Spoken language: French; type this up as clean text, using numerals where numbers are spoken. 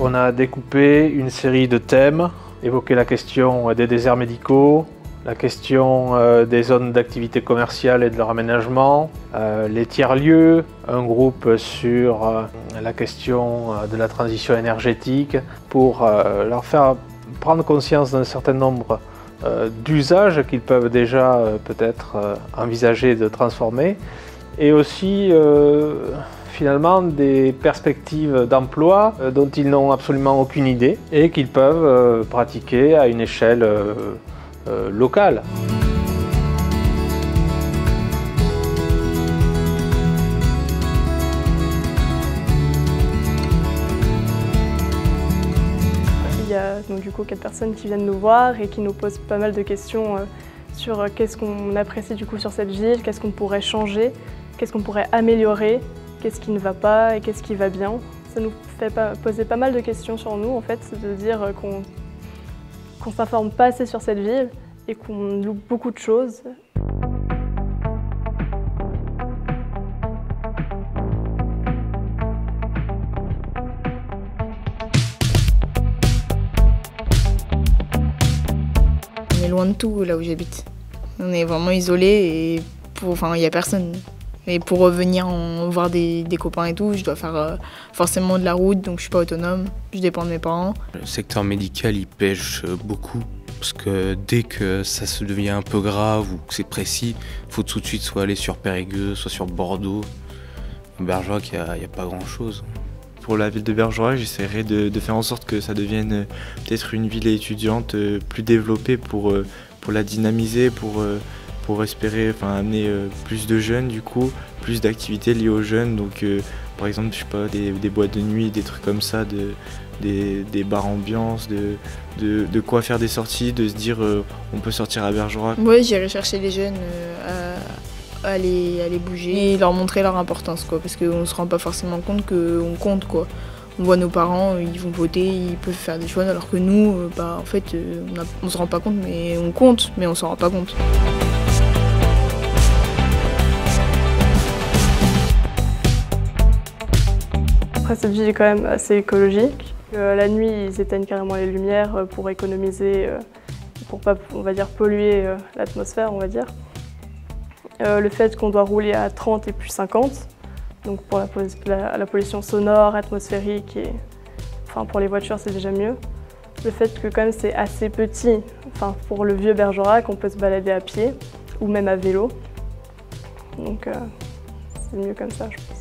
On a découpé une série de thèmes, évoqué la question des déserts médicaux, la question des zones d'activité commerciale et de leur aménagement, les tiers-lieux, un groupe sur la question de la transition énergétique pour leur faire prendre conscience d'un certain nombre d'usages qu'ils peuvent déjà peut-être envisager de transformer et aussi finalement des perspectives d'emploi dont ils n'ont absolument aucune idée et qu'ils peuvent pratiquer à une échelle locale. Il y a donc du coup 4 personnes qui viennent nous voir et qui nous posent pas mal de questions sur qu'est-ce qu'on apprécie du coup sur cette ville, qu'est-ce qu'on pourrait changer, qu'est-ce qu'on pourrait améliorer, qu'est-ce qui ne va pas et qu'est-ce qui va bien. Ça nous fait poser pas mal de questions sur nous en fait, de dire qu'on ne s'informe pas assez sur cette ville et qu'on loupe beaucoup de choses. On est loin de tout là où j'habite. On est vraiment isolé et il n'y a personne. Et pour revenir voir des copains et tout, je dois faire forcément de la route, donc je suis pas autonome, je dépends de mes parents. Le secteur médical, il pêche beaucoup, parce que dès que ça se devient un peu grave ou que c'est précis, il faut tout de suite soit aller sur Périgueux, soit sur Bordeaux. Bergerac, il n'y a pas grand-chose. Pour la ville de Bergerac, j'essaierai de faire en sorte que ça devienne peut-être une ville étudiante plus développée pour la dynamiser, pour espérer amener plus de jeunes, du coup, plus d'activités liées aux jeunes. Donc, par exemple, je sais pas, des boîtes de nuit, des trucs comme ça, des bars ambiance, de quoi faire des sorties, de se dire on peut sortir à Bergerac. Oui, j'irai chercher les jeunes à aller bouger et leur montrer leur importance, quoi, parce qu'on ne se rend pas forcément compte qu'on compte, quoi. On voit nos parents, ils vont voter, ils peuvent faire des choix, alors que nous, en fait, on se rend pas compte, mais on compte, mais on s'en rend pas compte. Après, cette ville est quand même assez écologique. La nuit, ils éteignent carrément les lumières pour économiser, pour pas, on va dire, polluer l'atmosphère, on va dire. Le fait qu'on doit rouler à 30 et puis 50, donc pour la pollution sonore, atmosphérique, et pour les voitures, c'est déjà mieux. Le fait que quand même c'est assez petit, pour le vieux Bergerac, on peut se balader à pied ou même à vélo. Donc c'est mieux comme ça, je pense.